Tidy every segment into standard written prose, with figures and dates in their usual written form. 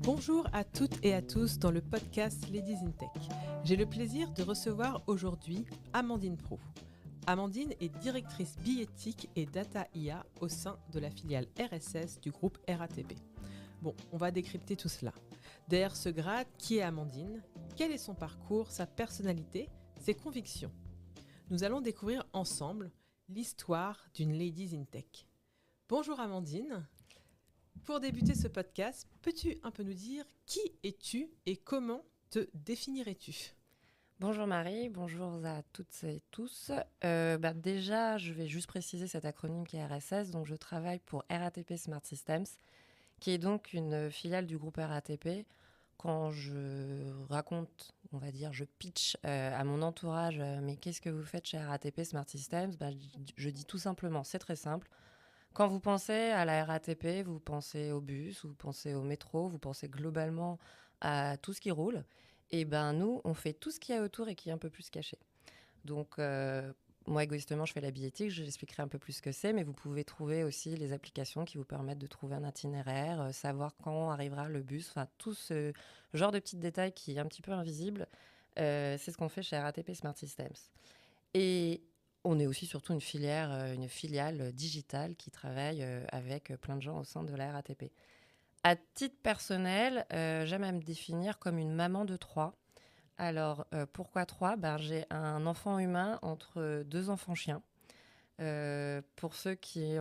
Bonjour à toutes et à tous dans le podcast Ladies in Tech. J'ai le plaisir de recevoir aujourd'hui Amandine Pro. Amandine est directrice billettique et data IA au sein de la filiale RSS du groupe RATP. Bon, on va décrypter tout cela. Derrière ce grade, qui est Amandine? Quel est son parcours, sa personnalité, ses convictions? Nous allons découvrir ensemble l'histoire d'une Ladies in Tech. Bonjour Amandine. Pour débuter ce podcast, peux-tu un peu nous dire qui es-tu et comment te définirais-tu? Bonjour Marie, bonjour à toutes et tous. Déjà, je vais juste préciser cet acronyme qui est RSS. Donc, je travaille pour RATP Smart Systems, qui est donc une filiale du groupe RATP. Quand je raconte, on va dire, je pitch à mon entourage, mais qu'est-ce que vous faites chez RATP Smart Systems? Je dis tout simplement, c'est très simple. Quand vous pensez à la RATP, vous pensez au bus, vous pensez au métro, vous pensez globalement à tout ce qui roule. Et nous, on fait tout ce qu'il y a autour et qui est un peu plus caché. Donc, moi, égoïstement, je fais la billettique, je l'expliquerai un peu plus ce que c'est, mais vous pouvez trouver aussi les applications qui vous permettent de trouver un itinéraire, savoir quand arrivera le bus, enfin, tout ce genre de petits détails qui est un petit peu invisible. C'est ce qu'on fait chez RATP Smart Systems. Et on est aussi surtout une filiale digitale qui travaille avec plein de gens au sein de la RATP. À titre personnel, j'aime à me définir comme une maman de 3. Alors, pourquoi 3? J'ai un enfant humain entre 2 enfants chiens. Pour ceux qui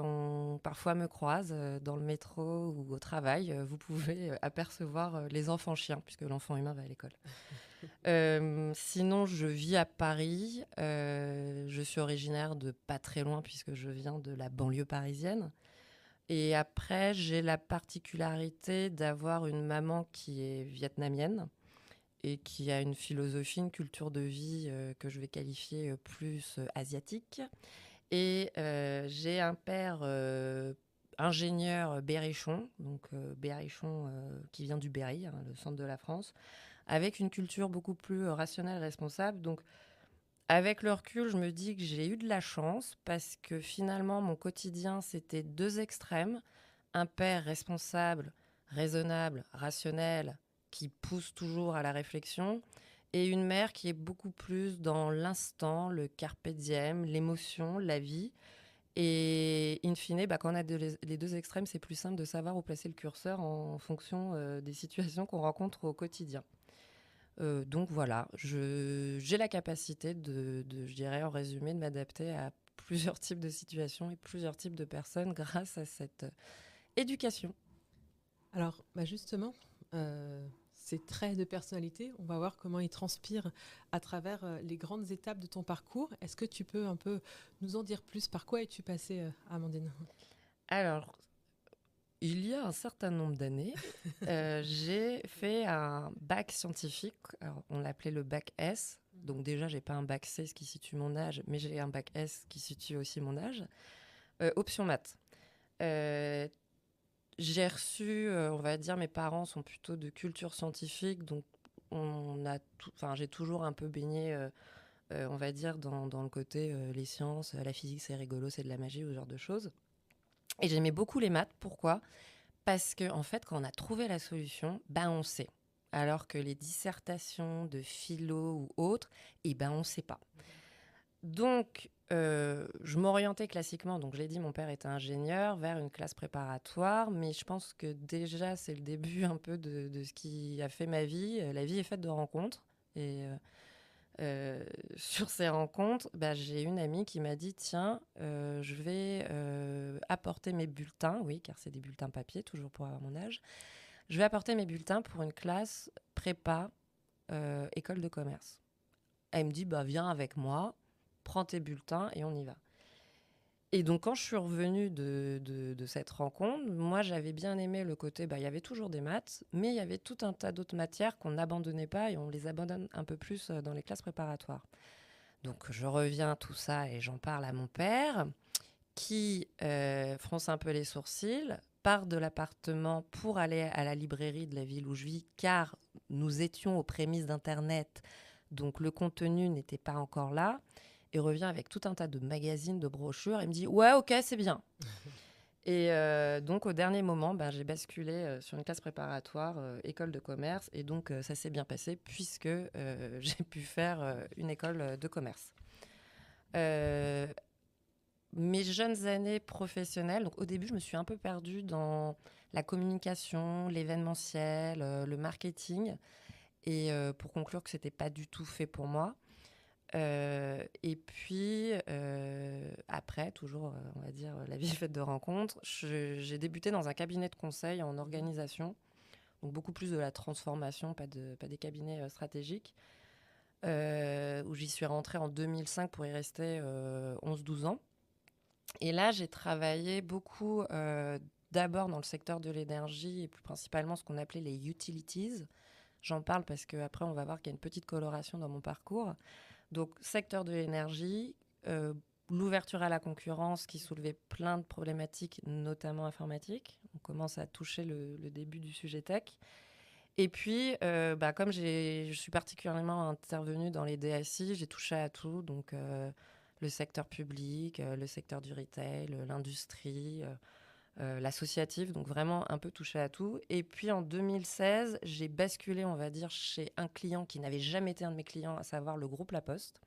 parfois me croisent dans le métro ou au travail, vous pouvez apercevoir les enfants chiens, puisque l'enfant humain va à l'école. Sinon, je vis à Paris. Je suis originaire de pas très loin, puisque je viens de la banlieue parisienne. Et après, j'ai la particularité d'avoir une maman qui est vietnamienne et qui a une philosophie, une culture de vie que je vais qualifier plus asiatique. Et j'ai un père ingénieur berrichon, donc berrichon qui vient du Berry, le centre de la France, avec une culture beaucoup plus rationnelle, responsable. Donc, avec le recul, je me dis que j'ai eu de la chance parce que finalement, mon quotidien, c'était 2 extrêmes. Un père responsable, raisonnable, rationnel, qui pousse toujours à la réflexion, et une mère qui est beaucoup plus dans l'instant, le carpe diem, l'émotion, la vie. Et in fine, quand on a les 2 extrêmes, c'est plus simple de savoir où placer le curseur en fonction des situations qu'on rencontre au quotidien. Donc voilà, j'ai la capacité je dirais en résumé, de m'adapter à plusieurs types de situations et plusieurs types de personnes grâce à cette éducation. Alors, justement, ces traits de personnalité, on va voir comment ils transpirent à travers les grandes étapes de ton parcours. Est-ce que tu peux un peu nous en dire plus? Par quoi es-tu passée, Amandine? Alors, il y a un certain nombre d'années, j'ai fait un bac scientifique. Alors, on l'appelait le bac S. Donc déjà, j'ai pas un bac C, ce qui situe mon âge, mais j'ai un bac S qui situe aussi mon âge. Option maths. Euh, j'ai reçu, on va dire, mes parents sont plutôt de culture scientifique, donc j'ai toujours un peu baigné, on va dire, dans le côté les sciences, la physique, c'est rigolo, c'est de la magie, ou ce genre de choses. Et j'aimais beaucoup les maths. Pourquoi? Parce que, en fait, quand on a trouvé la solution, on sait. Alors que les dissertations de philo ou autres, on ne sait pas. Donc, je m'orientais classiquement, donc je l'ai dit, mon père était ingénieur, vers une classe préparatoire, mais je pense que déjà, c'est le début un peu de ce qui a fait ma vie. La vie est faite de rencontres. Et sur ces rencontres, j'ai une amie qui m'a dit, tiens, je vais apporter mes bulletins, oui, car c'est des bulletins papier, toujours pour avoir mon âge. Je vais apporter mes bulletins pour une classe prépa école de commerce. Elle me dit, viens avec moi, prends tes bulletins et on y va. Et donc, quand je suis revenue de cette rencontre, moi, j'avais bien aimé le côté, il y avait toujours des maths, mais il y avait tout un tas d'autres matières qu'on n'abandonnait pas et on les abandonne un peu plus dans les classes préparatoires. Donc, je reviens à tout ça et j'en parle à mon père, qui fronce un peu les sourcils, part de l'appartement pour aller à la librairie de la ville où je vis, car nous étions aux prémices d'Internet, donc le contenu n'était pas encore là, et revient avec tout un tas de magazines, de brochures, et me dit « Ouais, ok, c'est bien ». Et donc, au dernier moment, j'ai basculé sur une classe préparatoire, école de commerce. Et donc, ça s'est bien passé puisque j'ai pu faire une école de commerce. Euh, Mes jeunes années professionnelles, donc au début, je me suis un peu perdue dans la communication, l'événementiel, le marketing. Et pour conclure que c'était pas du tout fait pour moi. Et puis, après, toujours, on va dire, la vie est faite de rencontres, j'ai débuté dans un cabinet de conseil en organisation, donc beaucoup plus de la transformation, pas des cabinets stratégiques, où j'y suis rentrée en 2005 pour y rester 11-12 ans. Et là, j'ai travaillé beaucoup d'abord dans le secteur de l'énergie et plus principalement ce qu'on appelait les utilities. J'en parle parce qu'après, on va voir qu'il y a une petite coloration dans mon parcours. Donc, secteur de l'énergie, l'ouverture à la concurrence qui soulevait plein de problématiques, notamment informatiques. On commence à toucher le début du sujet tech. Et puis, comme je suis particulièrement intervenue dans les DSI, j'ai touché à tout. Donc, le secteur public, le secteur du retail, l'industrie, l'associatif. Donc, vraiment un peu touché à tout. Et puis, en 2016, j'ai basculé, on va dire, chez un client qui n'avait jamais été un de mes clients, à savoir le groupe La Poste,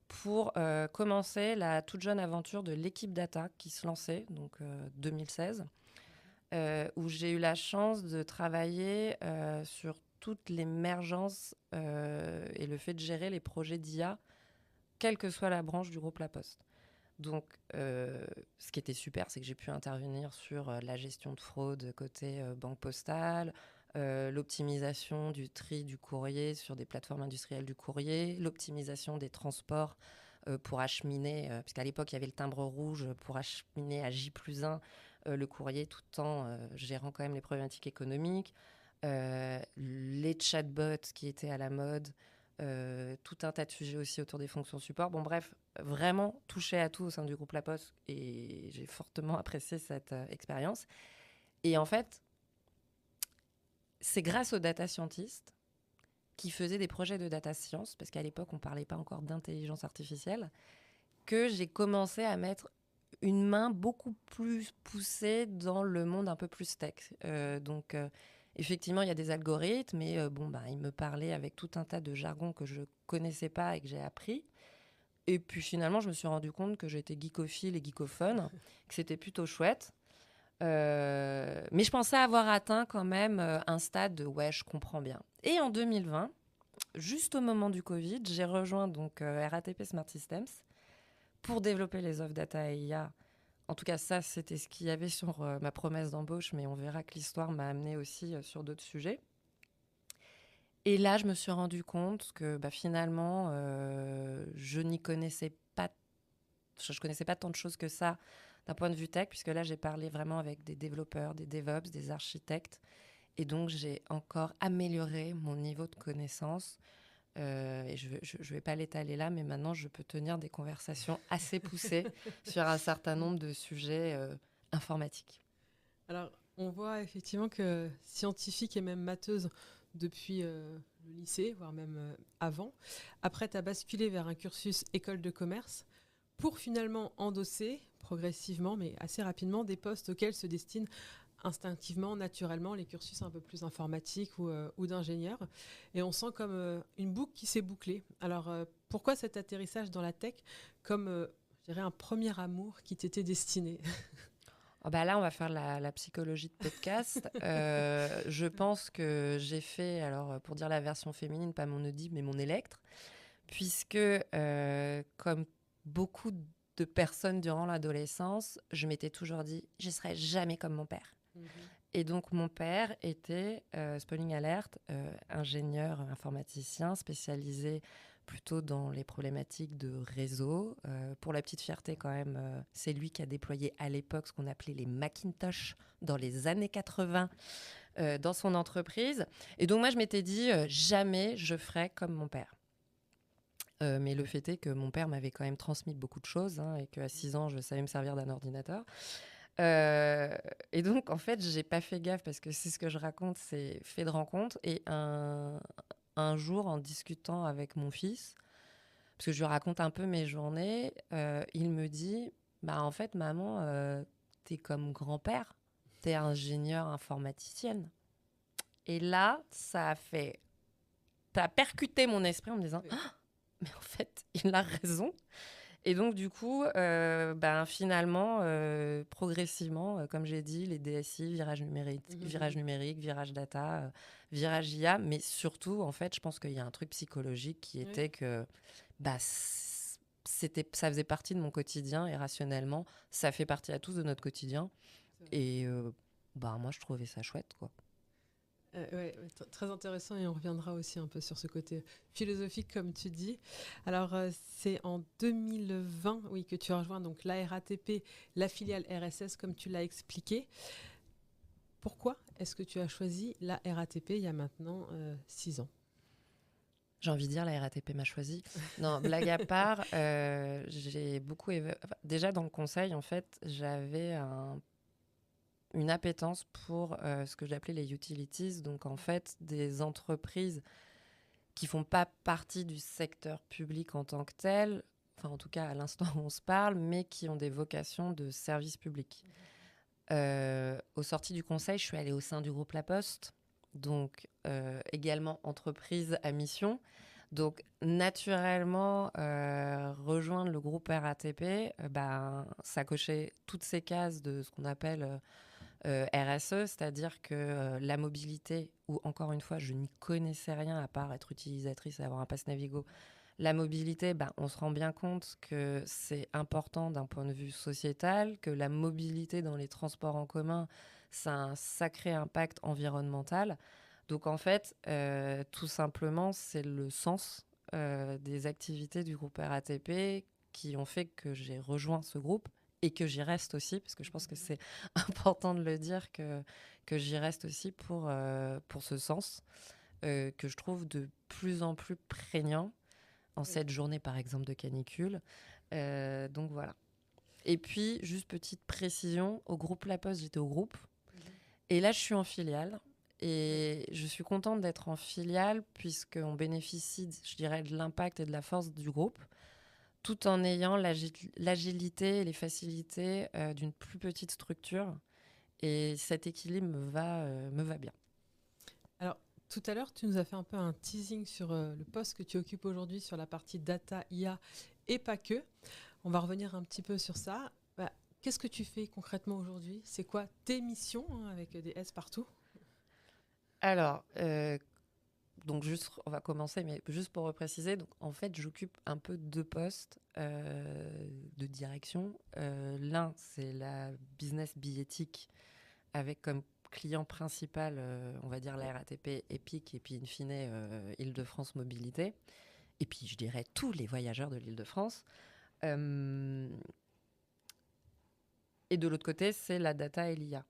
pour commencer la toute jeune aventure de l'équipe data qui se lançait, donc 2016, où j'ai eu la chance de travailler sur toute l'émergence et le fait de gérer les projets d'IA, quelle que soit la branche du groupe La Poste. Donc, ce qui était super, c'est que j'ai pu intervenir sur la gestion de fraude côté banque postale, l'optimisation du tri du courrier sur des plateformes industrielles du courrier, l'optimisation des transports pour acheminer, puisqu'à l'époque, il y avait le timbre rouge pour acheminer à J+1 le courrier tout en gérant quand même les problématiques économiques, les chatbots qui étaient à la mode, tout un tas de sujets aussi autour des fonctions support. Bon, bref, vraiment touché à tout au sein du groupe La Poste et j'ai fortement apprécié cette expérience. Et en fait, c'est grâce aux data scientists qui faisaient des projets de data science, parce qu'à l'époque, on ne parlait pas encore d'intelligence artificielle, que j'ai commencé à mettre une main beaucoup plus poussée dans le monde un peu plus tech. Donc, effectivement, il y a des algorithmes, mais ils me parlaient avec tout un tas de jargon que je connaissais pas et que j'ai appris. Et puis finalement, je me suis rendu compte que j'étais geekophile et geekophone, que c'était plutôt chouette. Mais je pensais avoir atteint quand même un stade de ouais, je comprends bien. Et en 2020, juste au moment du Covid, j'ai rejoint donc RATP Smart Systems pour développer les offres data et IA. En tout cas, ça, c'était ce qu'il y avait sur ma promesse d'embauche, mais on verra que l'histoire m'a amené aussi sur d'autres sujets. Et là, je me suis rendu compte que finalement, je n'y connaissais pas, je connaissais pas tant de choses que ça d'un point de vue tech, puisque là, j'ai parlé vraiment avec des développeurs, des DevOps, des architectes. Et donc, j'ai encore amélioré mon niveau de connaissance. Et je ne vais pas l'étaler là, mais maintenant, je peux tenir des conversations assez poussées sur un certain nombre de sujets informatiques. Alors, on voit effectivement que scientifique et même matheuse depuis le lycée, voire même avant. Après, tu as basculé vers un cursus école de commerce pour finalement endosser progressivement, mais assez rapidement, des postes auxquels se destinent instinctivement, naturellement, les cursus un peu plus informatiques ou d'ingénieurs. Et on sent comme une boucle qui s'est bouclée. Alors, pourquoi cet atterrissage dans la tech comme, je dirais, un premier amour qui t'était destiné? Oh là, on va faire la psychologie de podcast. Je pense que j'ai fait, alors pour dire la version féminine, pas mon Oedipe, mais mon Électre, puisque comme beaucoup de personnes durant l'adolescence, je m'étais toujours dit, je ne serai jamais comme mon père. Et donc, mon père était, spoiling alert, ingénieur informaticien spécialisé plutôt dans les problématiques de réseau. Pour la petite fierté, quand même, c'est lui qui a déployé à l'époque ce qu'on appelait les Macintosh dans les années 80 dans son entreprise. Et donc, moi, je m'étais dit, jamais je ferai comme mon père. Mais le fait est que mon père m'avait quand même transmis beaucoup de choses et qu'à 6 ans, je savais me servir d'un ordinateur. Et donc, en fait, j'ai pas fait gaffe parce que c'est ce que je raconte, c'est fait de rencontre. Et un jour, en discutant avec mon fils, parce que je lui raconte un peu mes journées, il me dit, en fait, maman, t'es comme grand-père, t'es ingénieur informaticienne. Et là, ça a percuté mon esprit en me disant, ah, mais en fait, il a raison. Et donc, du coup, finalement, progressivement, comme j'ai dit, les DSI, virage numérique, virage data, virage IA, mais surtout, en fait, je pense qu'il y a un truc psychologique qui était que ça faisait partie de mon quotidien et rationnellement, ça fait partie à tous de notre quotidien. Et moi, je trouvais ça chouette, quoi. Très intéressant et on reviendra aussi un peu sur ce côté philosophique comme tu dis. Alors c'est en 2020 oui, que tu as rejoint donc la RATP, la filiale RSS comme tu l'as expliqué. Pourquoi est-ce que tu as choisi la RATP il y a maintenant 6 ans? J'ai envie de dire, la RATP m'a choisi. Non, blague à part, j'ai beaucoup... Déjà, dans le conseil, en fait, j'avais une appétence pour ce que j'appelais les utilities, donc en fait des entreprises qui font pas partie du secteur public en tant que tel, enfin en tout cas à l'instant où on se parle, mais qui ont des vocations de service public. Au sorti du conseil, je suis allée au sein du groupe La Poste, donc également entreprise à mission. Donc naturellement, rejoindre le groupe RATP, ça cochait toutes ces cases de ce qu'on appelle RSE, c'est-à-dire que la mobilité, où encore une fois, je n'y connaissais rien à part être utilisatrice et avoir un pass Navigo. La mobilité, on se rend bien compte que c'est important d'un point de vue sociétal, que la mobilité dans les transports en commun, ça a un sacré impact environnemental. Donc en fait, tout simplement, c'est le sens des activités du groupe RATP qui ont fait que j'ai rejoint ce groupe et que j'y reste aussi, parce que je pense que c'est important de le dire, que j'y reste aussi pour ce sens que je trouve de plus en plus prégnant en cette journée, par exemple, de canicule. Donc voilà. Et puis, juste petite précision, au groupe La Poste, j'étais au groupe. Et là, je suis en filiale. Et je suis contente d'être en filiale puisqu'on bénéficie, je dirais, de l'impact et de la force du groupe, tout en ayant l'agilité et les facilités d'une plus petite structure. Et cet équilibre me va bien. Alors, tout à l'heure, tu nous as fait un peu un teasing sur le poste que tu occupes aujourd'hui sur la partie data, IA et pas que. On va revenir un petit peu sur ça. Qu'est-ce que tu fais concrètement aujourd'hui? C'est quoi tes missions avec des S partout? Alors, donc on va commencer, mais juste pour repréciser, donc en fait, j'occupe un peu deux postes de direction. L'un, c'est la business billettique avec comme client principal, on va dire la RATP, Epic, et puis in fine, Île-de-France Mobilité. Et puis, je dirais tous les voyageurs de l'Île-de-France. Et de l'autre côté, c'est la data et l'IA.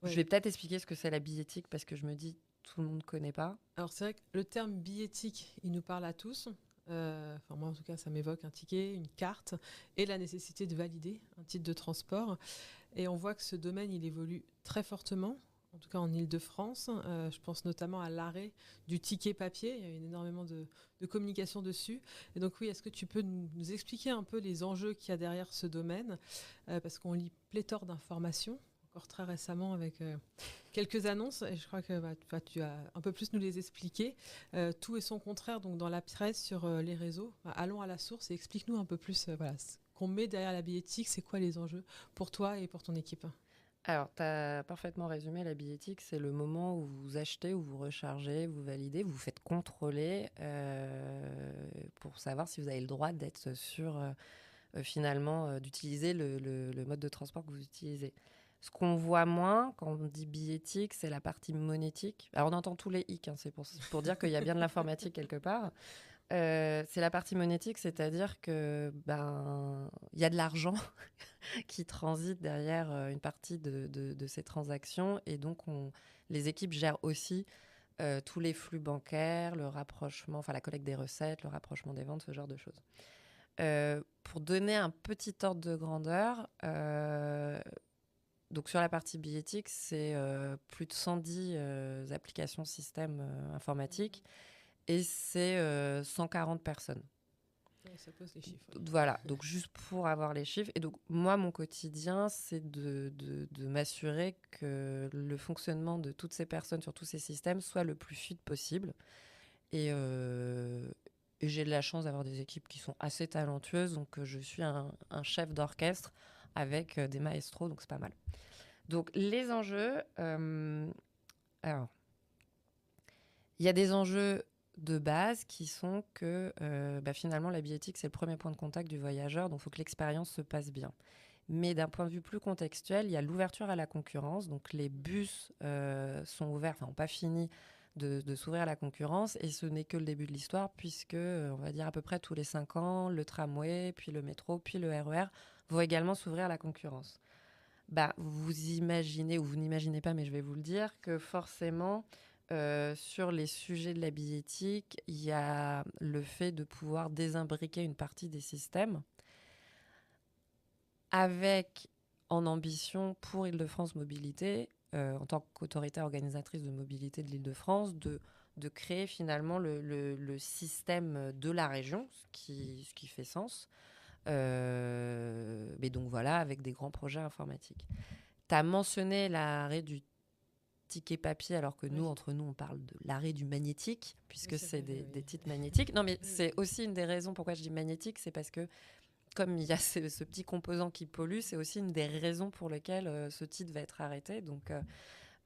Je vais peut-être expliquer ce que c'est la billettique parce que je me dis tout le monde ne connaît pas. Alors c'est vrai que le terme billettique, il nous parle à tous. Moi en tout cas, ça m'évoque un ticket, une carte et la nécessité de valider un titre de transport. Et on voit que ce domaine, il évolue très fortement, en tout cas en Île-de-France. Je pense notamment à l'arrêt du ticket papier. Il y a eu énormément de communication dessus. Et donc oui, est-ce que tu peux nous expliquer un peu les enjeux qu'il y a derrière ce domaine? Parce qu'on lit pléthore d'informations, encore très récemment avec quelques annonces. Et je crois que tu vas un peu plus nous les expliquer. Tout et son contraire donc dans la presse, sur les réseaux. Allons à la source et explique-nous un peu plus ce qu'on met derrière la billettique. C'est quoi les enjeux pour toi et pour ton équipe? Alors, tu as parfaitement résumé, la billettique, c'est le moment où vous achetez, où vous rechargez, vous validez, vous vous faites contrôler pour savoir si vous avez le droit d'être sûr, finalement, d'utiliser le mode de transport que vous utilisez. Ce qu'on voit moins quand on dit billettique, c'est la partie monétique. Alors, on entend tous les hic, c'est pour dire qu'il y a bien de l'informatique quelque part. C'est la partie monétique, c'est-à-dire que y a de l'argent qui transite derrière une partie de ces transactions, et donc les équipes gèrent aussi tous les flux bancaires, le rapprochement, enfin la collecte des recettes, le rapprochement des ventes, ce genre de choses. Pour donner un petit ordre de grandeur, donc sur la partie billettique, c'est plus de 110 applications systèmes informatiques et c'est 140 personnes. Ça pose les chiffres. Voilà, donc juste pour avoir les chiffres. Et donc, moi, mon quotidien, c'est de m'assurer que le fonctionnement de toutes ces personnes sur tous ces systèmes soit le plus fluide possible. Et, et j'ai de la chance d'avoir des équipes qui sont assez talentueuses. Donc, je suis un chef d'orchestre avec des maestros, donc c'est pas mal. Donc, les enjeux... alors, il y a des enjeux de base qui sont que finalement, la billettique, c'est le premier point de contact du voyageur. Donc, il faut que l'expérience se passe bien. Mais d'un point de vue plus contextuel, il y a l'ouverture à la concurrence. Donc, les bus sont ouverts, enfin, n'ont pas fini de s'ouvrir à la concurrence. Et ce n'est que le début de l'histoire, puisque, on va dire, à peu près tous les 5 ans, le tramway, puis le métro, puis le RER vont également s'ouvrir à la concurrence. Vous imaginez, ou vous n'imaginez pas, mais je vais vous le dire, que forcément, sur les sujets de la billettique, il y a le fait de pouvoir désimbriquer une partie des systèmes avec, en ambition pour Île-de-France Mobilité, en tant qu'autorité organisatrice de mobilité de l'Île-de-France, de créer finalement le système de la région, ce qui fait sens. Mais donc voilà, avec des grands projets informatiques. Tu as mentionné l'arrêt du ticket papier, alors que nous, entre nous, on parle de l'arrêt du magnétique, puisque c'est des titres magnétiques. Non, mais c'est aussi une des raisons pourquoi je dis magnétique, c'est parce que comme il y a ce petit composant qui pollue, c'est aussi une des raisons pour lesquelles ce titre va être arrêté. Donc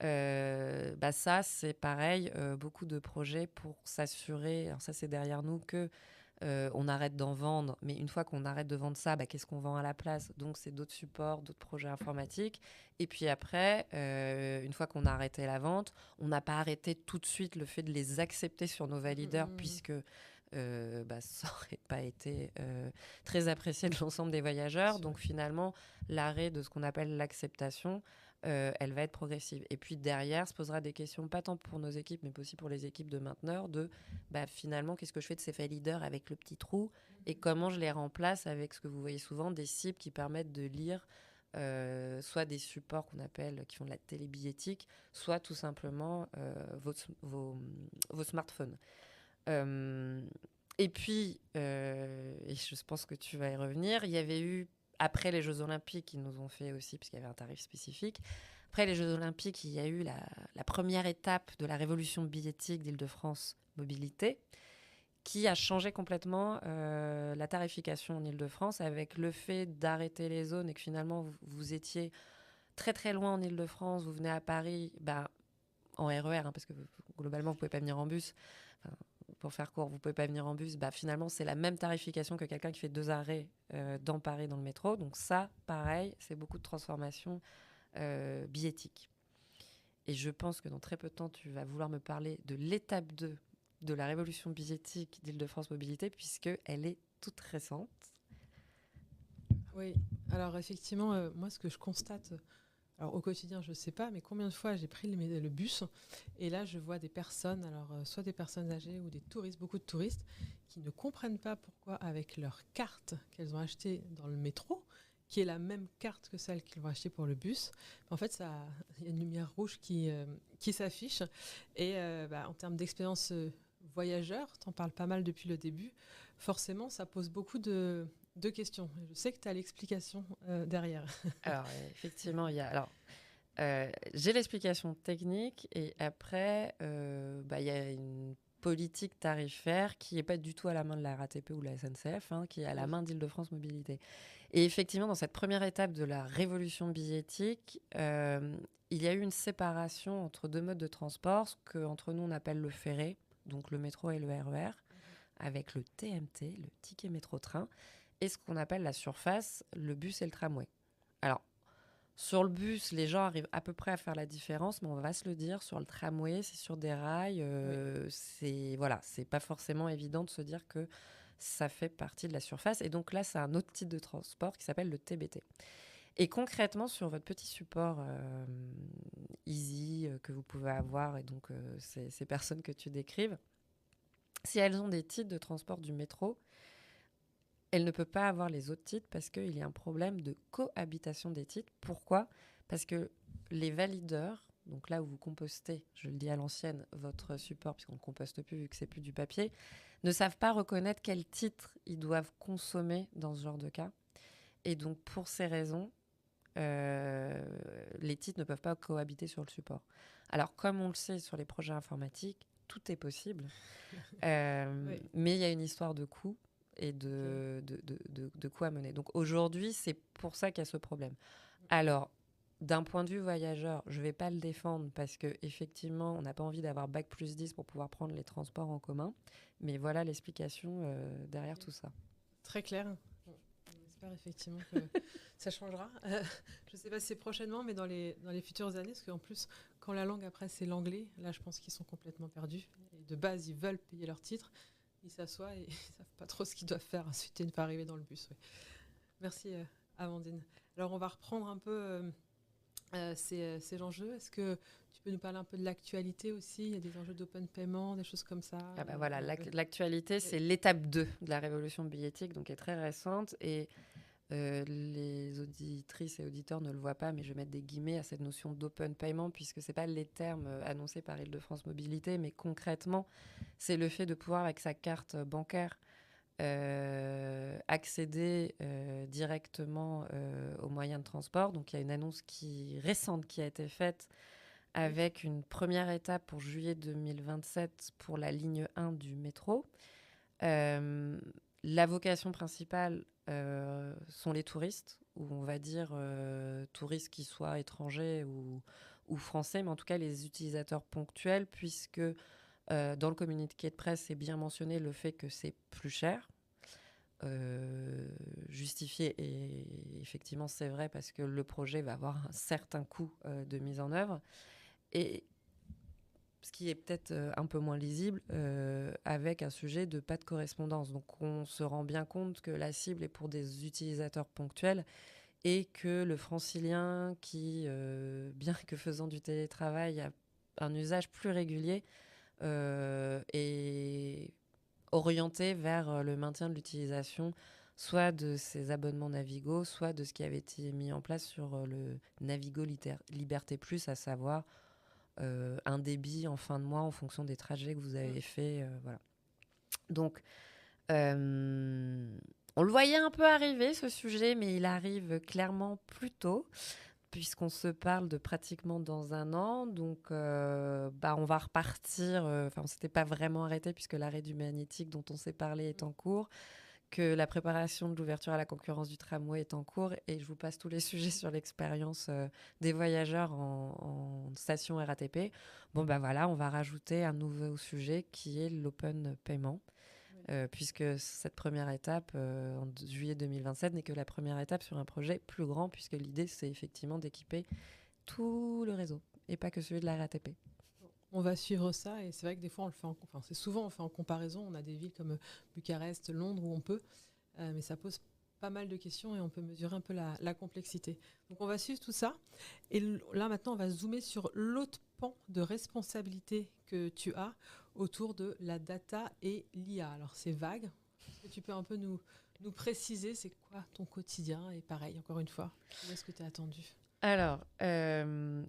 ça, c'est pareil, beaucoup de projets pour s'assurer, alors ça c'est derrière nous, que on arrête d'en vendre, mais une fois qu'on arrête de vendre ça, qu'est-ce qu'on vend à la place? Donc, c'est d'autres supports, d'autres projets informatiques. Et puis après, une fois qu'on a arrêté la vente, on n'a pas arrêté tout de suite le fait de les accepter sur nos valideurs, puisque ça n'aurait pas été très apprécié de l'ensemble des voyageurs. Donc, finalement, l'arrêt de ce qu'on appelle l'acceptation, elle va être progressive. Et puis derrière, se posera des questions, pas tant pour nos équipes, mais aussi pour les équipes de mainteneurs, de finalement, qu'est-ce que je fais de ces faits leaders avec le petit trou et comment je les remplace avec ce que vous voyez souvent, des cibles qui permettent de lire soit des supports qu'on appelle, qui font de la télébillettique, soit tout simplement vos smartphones. Et puis, et je pense que tu vas y revenir, il y avait eu après les Jeux Olympiques, ils nous ont fait aussi, puisqu'il y avait un tarif spécifique. Après les Jeux Olympiques, il y a eu la première étape de la révolution billettique d'Île-de-France Mobilité, qui a changé complètement la tarification en Île-de-France, avec le fait d'arrêter les zones et que finalement, vous étiez très très loin en Île-de-France, vous venez à Paris, en RER, parce que globalement, vous ne pouvez pas venir en bus. Pour faire court, vous ne pouvez pas venir en bus, finalement, c'est la même tarification que quelqu'un qui fait 2 arrêts dans Paris, dans le métro. Donc ça, pareil, c'est beaucoup de transformation billettique. Et je pense que dans très peu de temps, tu vas vouloir me parler de l'étape 2 de la révolution billettique d'Île-de-France Mobilité, puisqu'elle est toute récente. Oui, alors effectivement, moi, ce que je constate... Alors au quotidien, je ne sais pas, mais combien de fois j'ai pris le bus et là je vois des personnes, soit des personnes âgées ou des touristes, beaucoup de touristes, qui ne comprennent pas pourquoi avec leur carte qu'elles ont achetée dans le métro, qui est la même carte que celle qu'ils vont acheter pour le bus, en fait il y a une lumière rouge qui s'affiche et en termes d'expérience voyageur, tu en parles pas mal depuis le début, forcément ça pose beaucoup de questions. Je sais que tu as l'explication derrière. Alors, effectivement, j'ai l'explication technique et après, il y a une politique tarifaire qui n'est pas du tout à la main de la RATP ou de la SNCF, qui est à la main d'Île-de-France Mobilité. Et effectivement, dans cette première étape de la révolution billettique, il y a eu une séparation entre 2 modes de transport, ce qu'entre nous on appelle le ferré, donc le métro et le RER, avec le TMT, le ticket métro-train, et ce qu'on appelle la surface, le bus et le tramway. Alors, sur le bus, les gens arrivent à peu près à faire la différence, mais on va se le dire, sur le tramway, c'est sur des rails, c'est pas forcément évident de se dire que ça fait partie de la surface. Et donc là, c'est un autre type de transport qui s'appelle le TBT. Et concrètement, sur votre petit support Easy que vous pouvez avoir, et donc ces personnes que tu décrives, si elles ont des titres de transport du métro, elle ne peut pas avoir les autres titres parce qu'il y a un problème de cohabitation des titres. Pourquoi ? Parce que les valideurs donc là où vous compostez, je le dis à l'ancienne, votre support, puisqu'on ne composte plus vu que c'est plus du papier, ne savent pas reconnaître quel titre ils doivent consommer dans ce genre de cas. Et donc, pour ces raisons, les titres ne peuvent pas cohabiter sur le support. Alors, comme on le sait sur les projets informatiques, tout est possible, Oui. mais il y a une histoire de coût et de coût à mener. Donc, aujourd'hui, c'est pour ça qu'il y a ce problème. Alors, d'un point de vue voyageur, je ne vais pas le défendre parce qu'effectivement, on n'a pas envie d'avoir bac plus 10 pour pouvoir prendre les transports en commun. Mais voilà l'explication derrière tout ça. Très clair. On espère effectivement que ça changera. Je ne sais pas si c'est prochainement, mais dans les futures années, parce qu'en plus, quand la langue après c'est l'anglais, là je pense qu'ils sont complètement perdus. Et de base, ils veulent payer leur titre, ils s'assoient et ils ne savent pas trop ce qu'ils doivent faire ensuite une fois arrivés dans le bus. Oui. Merci Amandine. Alors on va reprendre un peu ces enjeux. Est-ce que tu peux nous parler un peu de l'actualité aussi? Il y a des enjeux d'open payment, des choses comme ça. Ah bah voilà, l'actualité, c'est l'étape 2 de la révolution billettique, donc qui est très récente. Et les auditrices et auditeurs ne le voient pas, mais je vais mettre des guillemets à cette notion d'open payment, puisque ce n'est pas les termes annoncés par Île-de-France Mobilité, mais concrètement, c'est le fait de pouvoir, avec sa carte bancaire, accéder directement aux moyens de transport. Donc il y a une annonce récente qui a été faite avec une première étape pour juillet 2027 pour la ligne 1 du métro. La vocation principale sont les touristes, ou on va dire touristes qui soient étrangers ou français, mais en tout cas les utilisateurs ponctuels, puisque dans le communiqué de presse, c'est bien mentionné le fait que c'est plus cher. Justifié, et effectivement c'est vrai parce que le projet va avoir un certain coût de mise en œuvre. Et ce qui est peut-être un peu moins lisible, avec un sujet de pas de correspondance. Donc on se rend bien compte que la cible est pour des utilisateurs ponctuels et que le francilien qui, bien que faisant du télétravail, a un usage plus régulier, est orienté vers le maintien de l'utilisation soit de ces abonnements Navigo, soit de ce qui avait été mis en place sur le Navigo Liberté Plus, à savoir un débit en fin de mois en fonction des trajets que vous avez faits. Voilà. Donc, on le voyait un peu arriver, ce sujet, mais il arrive clairement plus tôt, puisqu'on se parle de pratiquement dans un an. Donc, on va repartir. On ne s'était pas vraiment arrêté, puisque l'arrêt du magnétique dont on s'est parlé est en cours, que la préparation de l'ouverture à la concurrence du tramway est en cours, et je vous passe tous les sujets sur l'expérience des voyageurs en station RATP. Bon, voilà, on va rajouter un nouveau sujet qui est l'open payment, puisque cette première étape, en juillet 2027, n'est que la première étape sur un projet plus grand, puisque l'idée, c'est effectivement d'équiper tout le réseau, et pas que celui de la RATP. On va suivre ça, et c'est vrai que des fois, c'est souvent on fait en comparaison. On a des villes comme Bucarest, Londres, où on peut, mais ça pose pas mal de questions et on peut mesurer un peu la complexité. Donc on va suivre tout ça. Et là, maintenant, on va zoomer sur l'autre pan de responsabilité que tu as autour de la data et l'IA. Alors c'est vague. Est-ce que tu peux un peu nous préciser, c'est quoi ton quotidien? Et pareil, encore une fois, où est-ce que tu es attendu? Alors,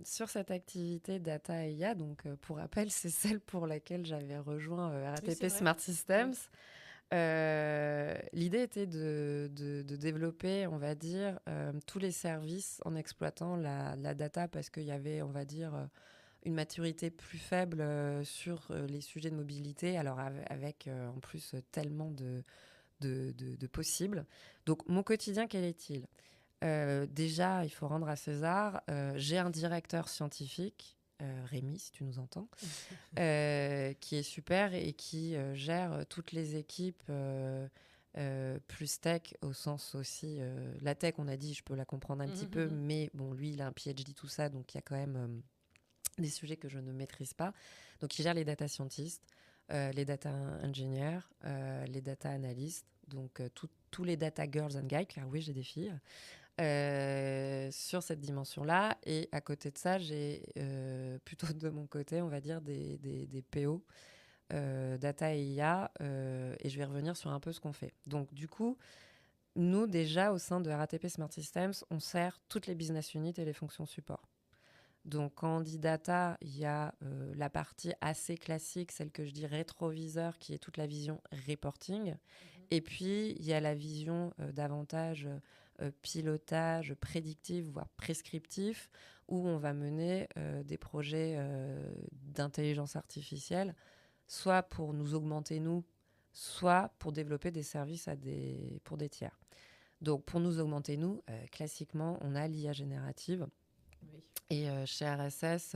sur cette activité data et IA, donc pour rappel, c'est celle pour laquelle j'avais rejoint RATP Smart Systems. Oui. L'idée était de développer, on va dire, tous les services en exploitant la data, parce qu'il y avait, on va dire, une maturité plus faible sur les sujets de mobilité, alors avec en plus tellement de possibles. Donc, mon quotidien, quel est-il ? Déjà, il faut rendre à César. J'ai un directeur scientifique, Rémi, si tu nous entends, qui est super et qui gère toutes les équipes plus tech, au sens aussi... la tech, on a dit, je peux la comprendre un petit peu, mais bon, lui, il a un PhD, tout ça, donc il y a quand même des sujets que je ne maîtrise pas. Donc, il gère les data scientists, les data ingénieurs, les data analystes, donc tous les data girls and guys, car oui, j'ai des filles. Sur cette dimension-là. Et à côté de ça, j'ai plutôt de mon côté, on va dire, des PO, data et IA, et je vais revenir sur un peu ce qu'on fait. Donc, du coup, nous, déjà, au sein de RATP Smart Systems, on sert toutes les business units et les fonctions support. Donc, quand on dit data, il y a la partie assez classique, celle que je dis rétroviseur, qui est toute la vision reporting. Et puis, il y a la vision davantage pilotage, prédictif, voire prescriptif, où on va mener des projets d'intelligence artificielle, soit pour nous augmenter, nous, soit pour développer des services pour des tiers. Donc, pour nous augmenter, nous, classiquement, on a l'IA générative. Oui. Et chez RSS,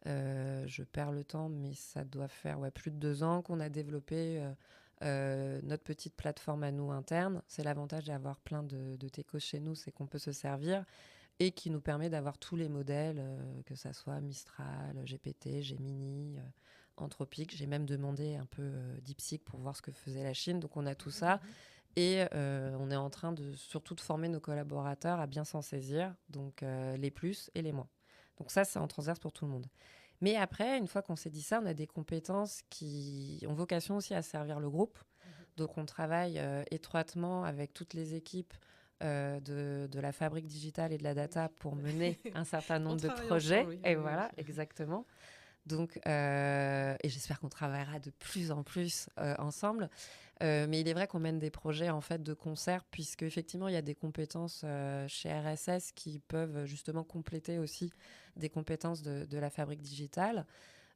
je perds le temps, mais ça doit faire plus de 2 ans qu'on a développé notre petite plateforme à nous interne. C'est l'avantage d'avoir plein de techos chez nous, c'est qu'on peut se servir et qui nous permet d'avoir tous les modèles, que ça soit Mistral, GPT, Gemini, Anthropic. J'ai même demandé un peu DeepSeek pour voir ce que faisait la Chine. Donc on a tout ça. Et on est en train surtout de former nos collaborateurs à bien s'en saisir, donc les plus et les moins. Donc ça, c'est en transverse pour tout le monde. Mais après, une fois qu'on s'est dit ça, on a des compétences qui ont vocation aussi à servir le groupe. Donc on travaille étroitement avec toutes les équipes de la fabrique digitale et de la data pour mener un certain nombre de projets. Ensemble, oui. Et voilà, exactement. Donc, et j'espère qu'on travaillera de plus en plus ensemble. Mais il est vrai qu'on mène des projets en fait de concert, puisque effectivement il y a des compétences chez RSS qui peuvent justement compléter aussi des compétences de la fabrique digitale.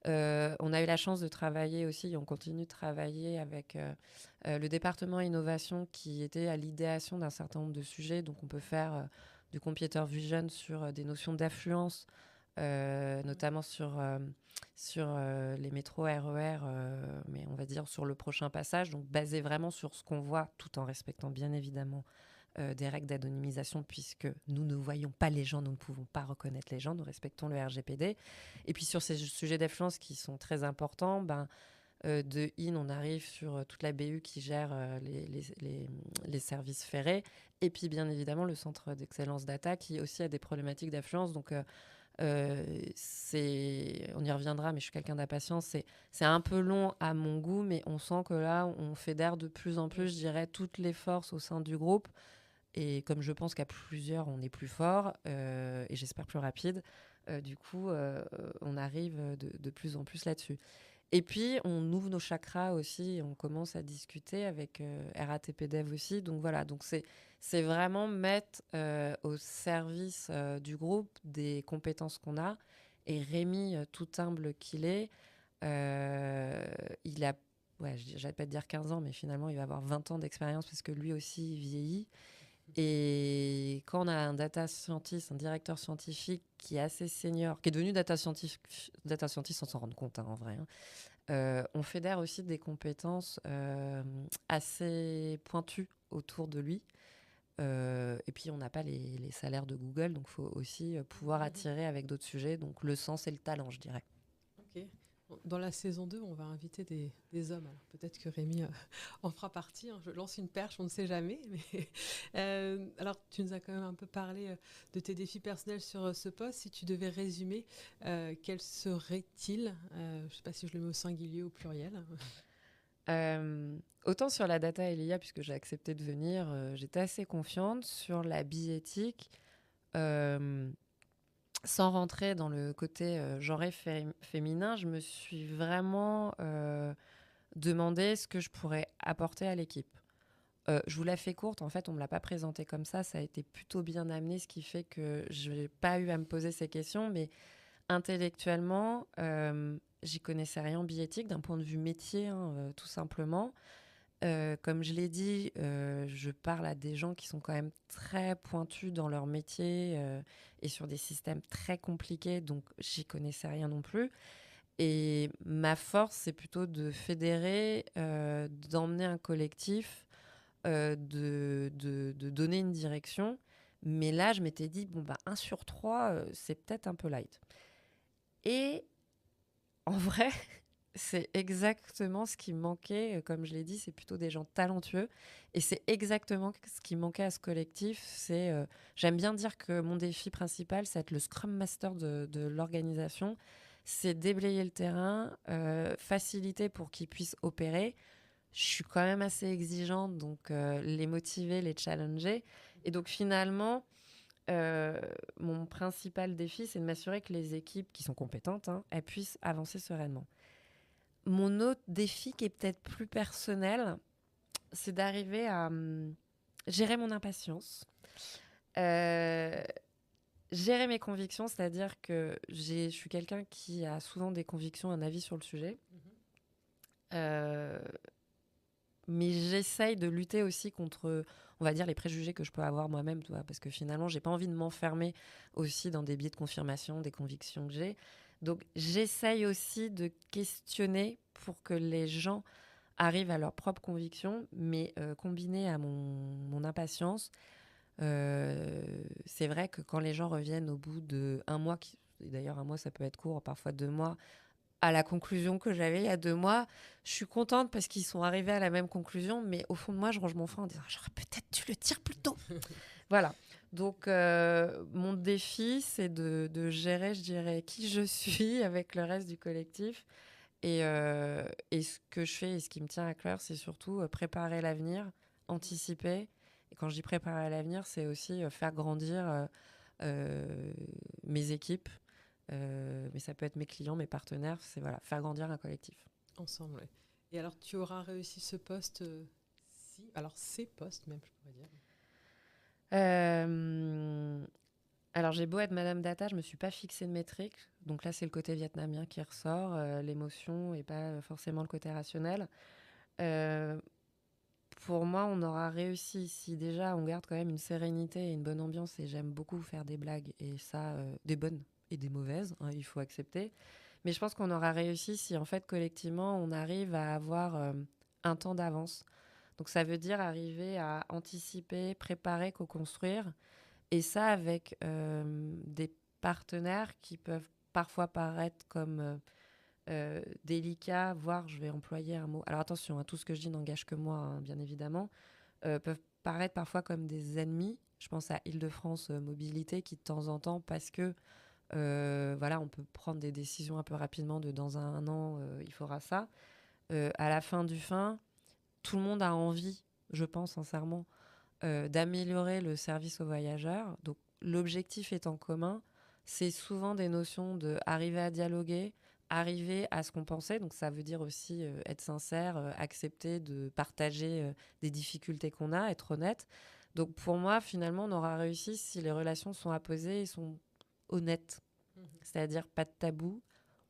On a eu la chance de travailler aussi, et on continue de travailler avec le département innovation qui était à l'idéation d'un certain nombre de sujets. Donc on peut faire du computer vision sur des notions d'affluence, notamment sur les métros RER, mais on va dire sur le prochain passage, donc basé vraiment sur ce qu'on voit, tout en respectant bien évidemment des règles d'anonymisation, puisque nous ne voyons pas les gens, nous ne pouvons pas reconnaître les gens, nous respectons le RGPD. Et puis sur ces sujets d'influence qui sont très importants, de IN, on arrive sur toute la BU qui gère les services ferrés, et puis bien évidemment le centre d'excellence data qui aussi a des problématiques d'affluence. Donc on y reviendra, mais je suis quelqu'un d'impatient. C'est un peu long à mon goût, mais on sent que là, on fédère de plus en plus, je dirais, toutes les forces au sein du groupe. Et comme je pense qu'à plusieurs, on est plus fort et j'espère plus rapide, du coup, on arrive de plus en plus là-dessus. Et puis, on ouvre nos chakras aussi et on commence à discuter avec RATP Dev aussi. Donc voilà, donc c'est vraiment mettre au service du groupe des compétences qu'on a. Et Rémi, tout humble qu'il est, il a, j'allais pas te dire 15 ans, mais finalement, il va avoir 20 ans d'expérience parce que lui aussi, il vieillit. Et quand on a un data scientist, un directeur scientifique qui est assez senior, qui est devenu data scientist sans s'en rendre compte, en vrai, on fédère aussi des compétences assez pointues autour de lui. Et puis, on n'a pas les salaires de Google, donc il faut aussi pouvoir attirer avec d'autres sujets. Donc, le sens et le talent, je dirais. Ok. Dans la saison 2, on va inviter des hommes. Alors, peut-être que Rémi en fera partie. Hein. Je lance une perche, on ne sait jamais. Mais alors, tu nous as quand même un peu parlé de tes défis personnels sur ce poste. Si tu devais résumer, quels seraient-ils Je ne sais pas si je le mets au singulier ou au pluriel. Autant sur la data et l'IA, puisque j'ai accepté de venir, j'étais assez confiante. Sur la biéthique, sans rentrer dans le côté genré féminin, je me suis vraiment demandé ce que je pourrais apporter à l'équipe. Je vous la fais courte, en fait, on ne me l'a pas présenté comme ça a été plutôt bien amené, ce qui fait que je n'ai pas eu à me poser ces questions, mais intellectuellement, j'y connaissais rien en biéthique, d'un point de vue métier, tout simplement. Comme je l'ai dit, je parle à des gens qui sont quand même très pointus dans leur métier et sur des systèmes très compliqués, donc j'y connaissais rien non plus. Et ma force, c'est plutôt de fédérer, d'emmener un collectif, de donner une direction. Mais là, je m'étais dit, 1 sur 3, c'est peut-être un peu light. Et en vrai, c'est exactement ce qui me manquait. Comme je l'ai dit, c'est plutôt des gens talentueux. Et c'est exactement ce qui manquait à ce collectif. J'aime bien dire que mon défi principal, c'est être le Scrum Master de l'organisation. C'est déblayer le terrain, faciliter pour qu'ils puissent opérer. Je suis quand même assez exigeante, donc les motiver, les challenger. Et donc finalement, mon principal défi, c'est de m'assurer que les équipes qui sont compétentes, elles puissent avancer sereinement. Mon autre défi, qui est peut-être plus personnel, c'est d'arriver à gérer mon impatience. Gérer mes convictions, c'est-à-dire que je suis quelqu'un qui a souvent des convictions, un avis sur le sujet. Mais j'essaye de lutter aussi contre, on va dire, les préjugés que je peux avoir moi-même, tu vois, parce que finalement, j'ai pas envie de m'enfermer aussi dans des biais de confirmation, des convictions que j'ai. Donc, j'essaye aussi de questionner pour que les gens arrivent à leurs propres convictions, mais combiné à mon impatience. C'est vrai que quand les gens reviennent au bout d'un mois, et d'ailleurs un mois ça peut être court, parfois 2 mois, à la conclusion que j'avais il y a 2 mois, je suis contente parce qu'ils sont arrivés à la même conclusion, mais au fond de moi je range mon frein en disant j'aurais peut-être dû le dire plus tôt. Voilà, donc mon défi c'est de gérer, je dirais, qui je suis avec le reste du collectif. Et ce que je fais et ce qui me tient à cœur, c'est surtout préparer l'avenir, anticiper. Et quand je dis préparer à l'avenir, c'est aussi faire grandir mes équipes. Mais ça peut être mes clients, mes partenaires. C'est voilà, faire grandir un collectif. Ensemble, oui. Et alors, tu auras réussi ce poste, alors ces postes même, je pourrais dire. Alors, j'ai beau être Madame Data, je ne me suis pas fixée de métrique. Donc là, c'est le côté vietnamien qui ressort, l'émotion et pas forcément le côté rationnel. Pour moi, on aura réussi si déjà on garde quand même une sérénité et une bonne ambiance. Et j'aime beaucoup faire des blagues, et ça, des bonnes et des mauvaises, il faut accepter. Mais je pense qu'on aura réussi si en fait collectivement on arrive à avoir un temps d'avance. Donc ça veut dire arriver à anticiper, préparer, co-construire. Et ça avec des partenaires qui peuvent parfois paraître comme délicats, voire, je vais employer un mot. Alors attention, tout ce que je dis n'engage que moi, bien évidemment. Peuvent paraître parfois comme des ennemis. Je pense à Île-de-France Mobilité qui, de temps en temps, parce que voilà, on peut prendre des décisions un peu rapidement de dans un an, il faudra ça. À la fin du fin, tout le monde a envie, je pense sincèrement, d'améliorer le service aux voyageurs. Donc l'objectif est en commun. C'est souvent des notions de arriver à dialoguer, arriver à ce qu'on pensait. Donc ça veut dire aussi être sincère, accepter de partager des difficultés qu'on a, être honnête. Donc pour moi, finalement, on aura réussi si les relations sont apposées et sont honnêtes. C'est-à-dire pas de tabou.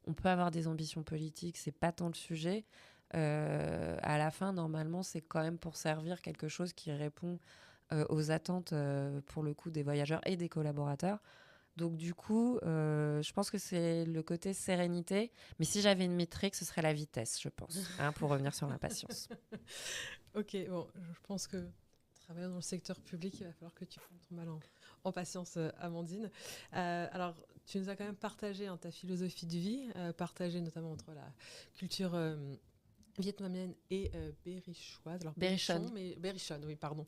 On peut avoir des ambitions politiques, c'est pas tant le sujet. À la fin, normalement, c'est quand même pour servir quelque chose qui répond aux attentes, pour le coup, des voyageurs et des collaborateurs. Donc du coup, je pense que c'est le côté sérénité. Mais si j'avais une métrique, ce serait la vitesse, je pense, pour revenir sur l'impatience. Ok, bon, je pense que travaillant dans le secteur public, il va falloir que tu prennes ton mal en patience, Amandine. Alors, tu nous as quand même partagé ta philosophie de vie, partagée notamment entre la culture vietnamienne et berrichoise. Alors, Berrichonne. mais berrichonne, oui, pardon.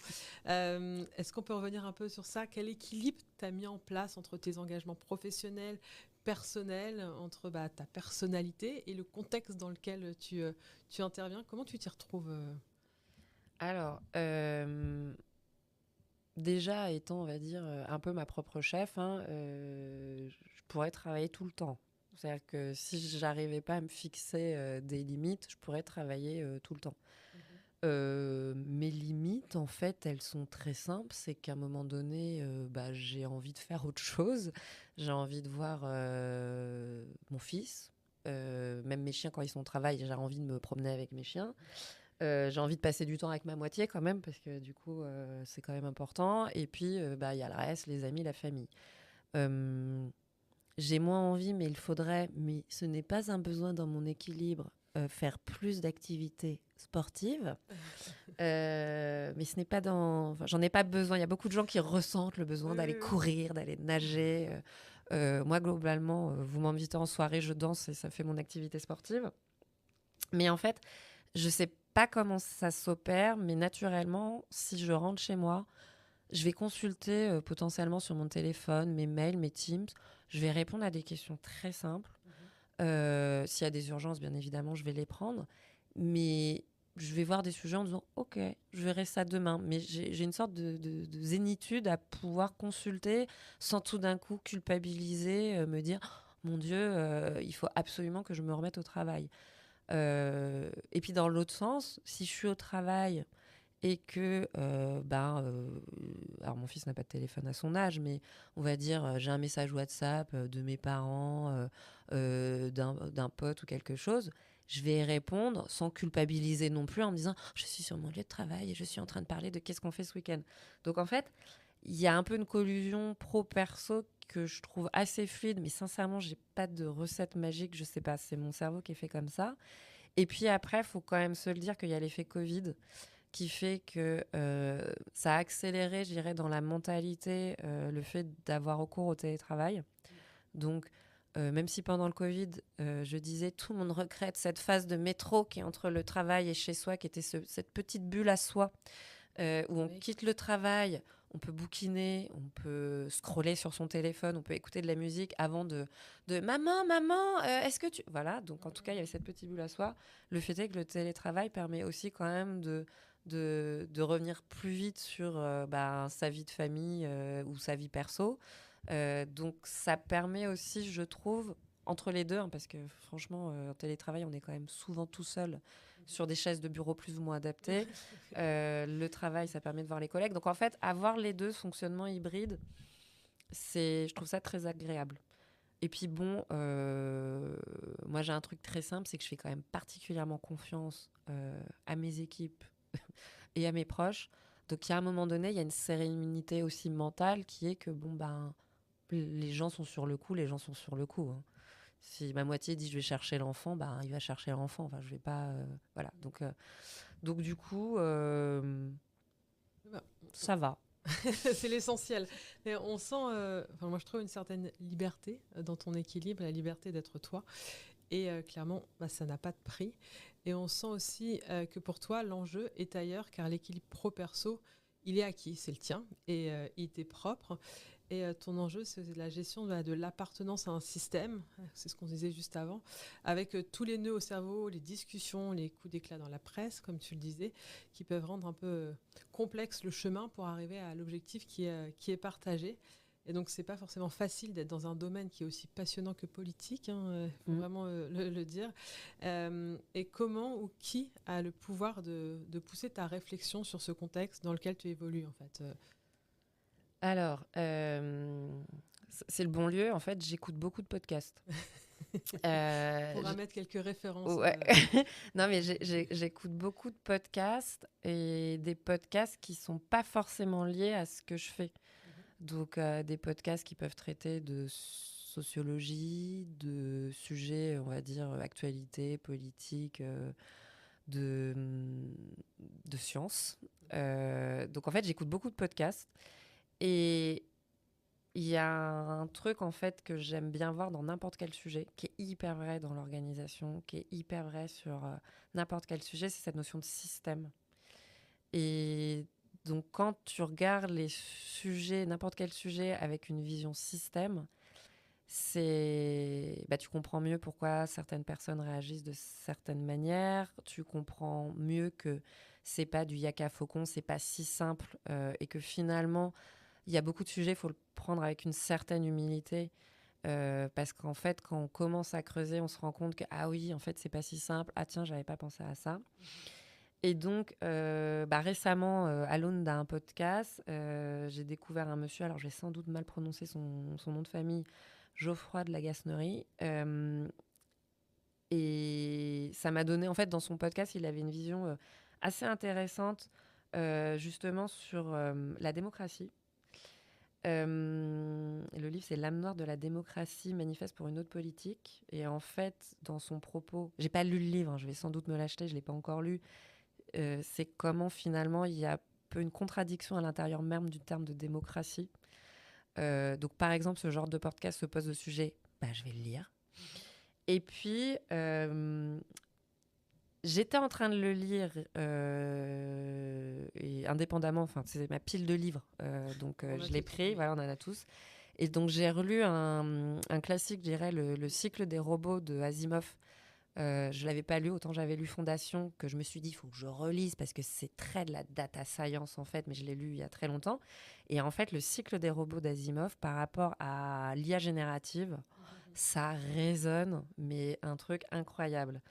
Est-ce qu'on peut revenir un peu sur ça? Quel équilibre tu as mis en place entre tes engagements professionnels, personnels, entre ta personnalité et le contexte dans lequel tu interviens? Comment tu t'y retrouves Alors, déjà étant, on va dire, un peu ma propre chef, je pourrais travailler tout le temps. C'est-à-dire que si j'arrivais pas à me fixer des limites, je pourrais travailler tout le temps. Mes limites, en fait, elles sont très simples. C'est qu'à un moment donné, j'ai envie de faire autre chose. J'ai envie de voir mon fils. Même mes chiens, quand ils sont au travail, j'ai envie de me promener avec mes chiens. J'ai envie de passer du temps avec ma moitié quand même, parce que du coup, c'est quand même important. Et puis, il y a le reste, les amis, la famille. J'ai moins envie, mais il faudrait, mais ce n'est pas un besoin dans mon équilibre, faire plus d'activités sportives. Mais ce n'est pas dans... Enfin, j'en ai pas besoin. Il y a beaucoup de gens qui ressentent le besoin d'aller courir, d'aller nager. Moi, globalement, vous m'invitez en soirée, je danse et ça fait mon activité sportive. Mais en fait, je sais pas comment ça s'opère, mais naturellement, si je rentre chez moi, je vais consulter potentiellement sur mon téléphone mes mails, mes Teams. Je vais répondre à des questions très simples. S'il y a des urgences, bien évidemment, je vais les prendre. Mais je vais voir des sujets en disant ok, je verrai ça demain. Mais j'ai une sorte de zénitude à pouvoir consulter sans tout d'un coup culpabiliser, me dire mon Dieu, il faut absolument que je me remette au travail. Et puis dans l'autre sens, si je suis au travail et que, alors mon fils n'a pas de téléphone à son âge, mais on va dire, j'ai un message WhatsApp de mes parents, d'un pote ou quelque chose, je vais répondre sans culpabiliser non plus en me disant, je suis sur mon lieu de travail et je suis en train de parler de qu'est-ce qu'on fait ce week-end. Donc en fait, il y a un peu une collusion pro-perso que je trouve assez fluide, mais sincèrement, j'ai pas de recette magique, je sais pas, c'est mon cerveau qui est fait comme ça. Et puis après, il faut quand même se le dire qu'il y a l'effet Covid qui fait que ça a accéléré, je dirais, dans la mentalité le fait d'avoir recours au télétravail. Donc, même si pendant le Covid, je disais tout le monde regrette cette phase de métro qui est entre le travail et chez soi, qui était cette petite bulle à soi, où on quitte le travail, on peut bouquiner, on peut scroller sur son téléphone, on peut écouter de la musique avant de maman, est-ce que tu... Voilà, donc en tout cas, il y avait cette petite bulle à soi. Le fait est que le télétravail permet aussi quand même de revenir plus vite sur sa vie de famille ou sa vie perso. Donc ça permet aussi, je trouve, entre les deux, hein, parce que franchement, en télétravail, on est quand même souvent tout seul sur des chaises de bureau plus ou moins adaptées. Le travail, ça permet de voir les collègues. Donc en fait, avoir les deux, fonctionnement hybride, je trouve ça très agréable. Et puis bon, moi j'ai un truc très simple, c'est que je fais quand même particulièrement confiance à mes équipes et à mes proches. Donc il y a un moment donné, il y a une sérénité aussi mentale qui est que les gens sont sur le coup, les gens sont sur le coup. Hein. Si ma moitié dit je vais chercher l'enfant, il va chercher l'enfant. Enfin, je vais pas, voilà. Donc du coup, ça va. C'est l'essentiel. Et on sent, moi je trouve une certaine liberté dans ton équilibre, la liberté d'être toi. Et clairement, ça n'a pas de prix. Et on sent aussi que pour toi, l'enjeu est ailleurs, car l'équilibre pro-perso, il est acquis, c'est le tien, et il t'est propre. Et ton enjeu, c'est la gestion de l'appartenance à un système, c'est ce qu'on disait juste avant, avec tous les nœuds au cerveau, les discussions, les coups d'éclat dans la presse, comme tu le disais, qui peuvent rendre un peu complexe le chemin pour arriver à l'objectif qui est partagé. Et donc, c'est pas forcément facile d'être dans un domaine qui est aussi passionnant que politique, faut vraiment le dire. Et comment ou qui a le pouvoir de pousser ta réflexion sur ce contexte dans lequel tu évolues, en fait Alors, c'est le bon lieu. En fait, j'écoute beaucoup de podcasts. On pourra mettre quelques références. Ouais. Non, mais j'écoute beaucoup de podcasts et des podcasts qui sont pas forcément liés à ce que je fais. Donc, des podcasts qui peuvent traiter de sociologie, de sujets, on va dire, actualité, politique, de sciences. Donc, en fait, j'écoute beaucoup de podcasts. Et il y a un truc, en fait, que j'aime bien voir dans n'importe quel sujet, qui est hyper vrai dans l'organisation, qui est hyper vrai sur n'importe quel sujet, c'est cette notion de système. Et donc, quand tu regardes les sujets, n'importe quel sujet, avec une vision système, tu comprends mieux pourquoi certaines personnes réagissent de certaines manières. Tu comprends mieux que c'est pas du yaka faucon, c'est pas si simple et que finalement, il y a beaucoup de sujets, il faut le prendre avec une certaine humilité. Parce qu'en fait, quand on commence à creuser, on se rend compte que ah oui, en fait, c'est pas si simple. Ah tiens, j'avais pas pensé à ça. Et donc, récemment, à l'aune d'un podcast, j'ai découvert un monsieur, alors je vais sans doute mal prononcer son nom de famille, Geoffroy de la Gasnerie. Et ça m'a donné, en fait, dans son podcast, il avait une vision assez intéressante, justement, sur la démocratie. Le livre, c'est L'âme noire de la démocratie, manifeste pour une autre politique. Et en fait, dans son propos, j'ai pas lu le livre, hein, je vais sans doute me l'acheter, je l'ai pas encore lu. C'est comment finalement il y a peu une contradiction à l'intérieur même du terme de démocratie. Donc par exemple, ce genre de podcast se pose le sujet, je vais le lire. Et puis, j'étais en train de le lire et indépendamment, c'est ma pile de livres, donc je l'ai pris, voilà, on en a tous. Et donc j'ai relu un classique, je dirais, le cycle des robots de Asimov, Je ne l'avais pas lu, autant j'avais lu Fondation, que je me suis dit, il faut que je relise, parce que c'est très de la data science, en fait, mais je l'ai lu il y a très longtemps. Et en fait, le cycle des robots d'Asimov, par rapport à l'IA générative, ça résonne, mais un truc incroyable.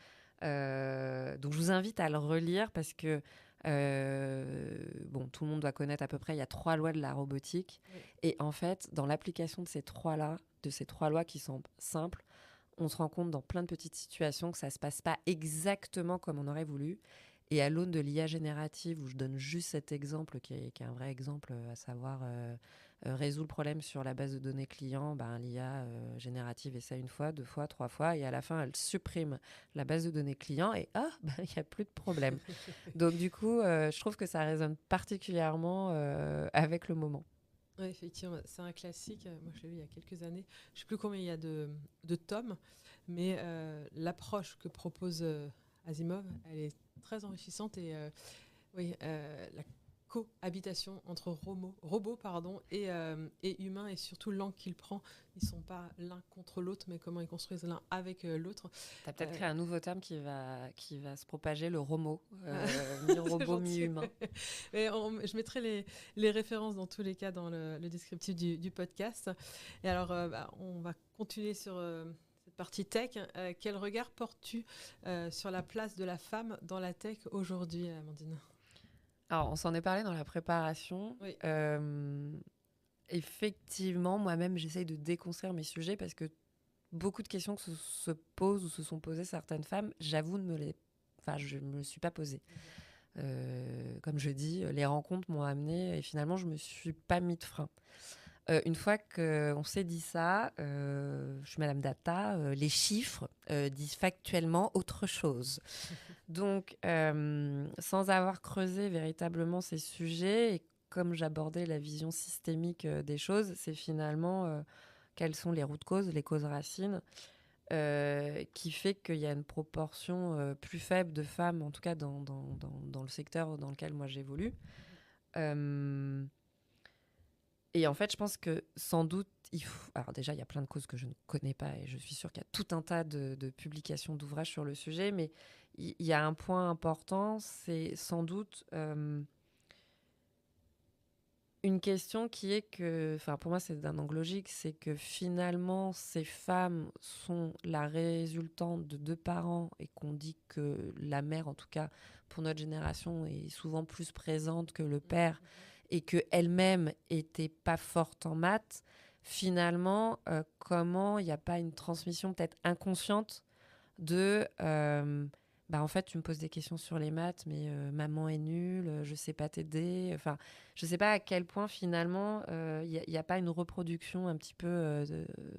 Donc, je vous invite à le relire, parce que, tout le monde doit connaître à peu près, il y a 3 lois de la robotique. Oui. Et en fait, dans l'application de ces 3 lois qui sont simples, on se rend compte dans plein de petites situations que ça ne se passe pas exactement comme on aurait voulu. Et à l'aune de l'IA générative, où je donne juste cet exemple, qui est un vrai exemple, à savoir résout le problème sur la base de données client, l'IA générative essaie 1 fois, 2 fois, 3 fois, et à la fin, elle supprime la base de données client, et il n'y a plus de problème. Donc du coup, je trouve que ça résonne particulièrement avec le moment. Oui, effectivement, c'est un classique. Moi, je l'ai lu il y a quelques années. Je ne sais plus combien il y a de tomes, mais l'approche que propose Asimov, elle est très enrichissante. Et la cohabitation entre robots et humains, et surtout l'angle qu'il prend. Ils ne sont pas l'un contre l'autre, mais comment ils construisent l'un avec l'autre. Tu as peut-être créé un nouveau terme qui va se propager, le romo, mi-robot, mi-humain. Je mettrai les références dans tous les cas dans le descriptif du podcast. Et alors, on va continuer sur cette partie tech. Quel regard portes-tu sur la place de la femme dans la tech aujourd'hui, Amandine ? Alors, on s'en est parlé dans la préparation. Oui. Effectivement, moi-même, j'essaye de déconstruire mes sujets, parce que beaucoup de questions que se posent ou se sont posées certaines femmes, j'avoue, je ne me le suis pas posée. Comme je dis, les rencontres m'ont amenée, et finalement, je ne me suis pas mis de frein. Une fois qu'on s'est dit ça, je suis Madame Data, les chiffres disent factuellement autre chose. Donc, sans avoir creusé véritablement ces sujets, et comme j'abordais la vision systémique des choses, c'est finalement quelles sont les routes causes, les causes racines, qui fait qu'il y a une proportion plus faible de femmes, en tout cas dans le secteur dans lequel moi j'évolue. Et en fait, je pense que sans doute, alors déjà, il y a plein de causes que je ne connais pas, et je suis sûre qu'il y a tout un tas de publications, d'ouvrages sur le sujet, mais il y a un point important, c'est sans doute une question qui est que, pour moi, c'est d'un angle logique, c'est que finalement, ces femmes sont la résultante de 2 parents, et qu'on dit que la mère, en tout cas pour notre génération, est souvent plus présente que le père, et qu'elle-même n'était pas forte en maths. Finalement, comment il n'y a pas une transmission peut-être inconsciente de en fait, tu me poses des questions sur les maths, mais maman est nulle, je sais pas t'aider. Enfin, je sais pas à quel point finalement il n'y a pas une reproduction un petit peu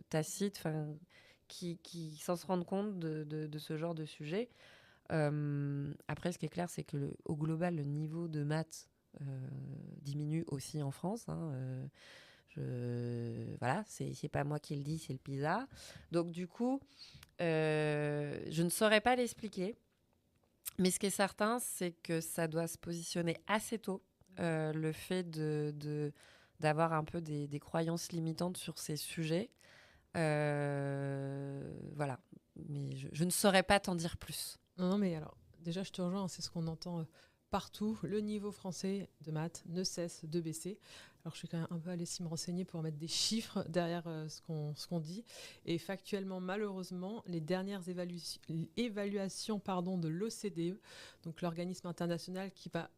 tacite, qui sans se rendre compte de ce genre de sujet. Après, ce qui est clair, c'est que au global, le niveau de maths diminue aussi en France. Voilà, c'est pas moi qui le dis, c'est le PISA. Donc du coup, je ne saurais pas l'expliquer. Mais ce qui est certain, c'est que ça doit se positionner assez tôt, le fait d'avoir un peu des croyances limitantes sur ces sujets. Voilà. Mais je ne saurais pas t'en dire plus. Non, mais alors, déjà, je te rejoins, c'est ce qu'on entend partout. Le niveau français de maths ne cesse de baisser. Alors, je suis quand même un peu allée me renseigner pour mettre des chiffres derrière ce qu'on dit. Et factuellement, malheureusement, les dernières évaluations de l'OCDE, donc l'organisme international qui va,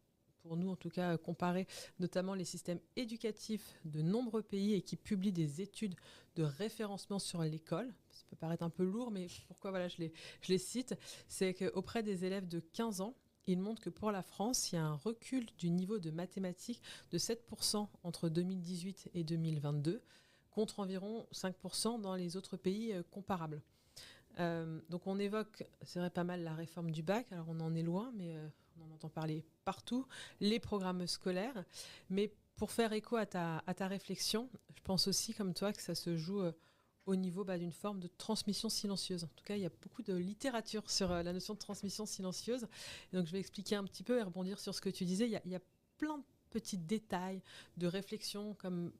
pour nous en tout cas, comparer notamment les systèmes éducatifs de nombreux pays, et qui publie des études de référencement sur l'école. Ça peut paraître un peu lourd, mais pourquoi je les cite, c'est qu'auprès des élèves de 15 ans, il montre que pour la France, il y a un recul du niveau de mathématiques de 7% entre 2018 et 2022, contre environ 5% dans les autres pays comparables. Donc on évoque, c'est vrai, pas mal la réforme du bac. Alors on en est loin, mais on en entend parler partout. Les programmes scolaires. Mais pour faire écho à ta réflexion, je pense aussi, comme toi, que ça se joue au niveau d'une forme de transmission silencieuse. En tout cas, il y a beaucoup de littérature sur la notion de transmission silencieuse. Et donc je vais expliquer un petit peu et rebondir sur ce que tu disais. Il y a plein de petits détails de réflexion comme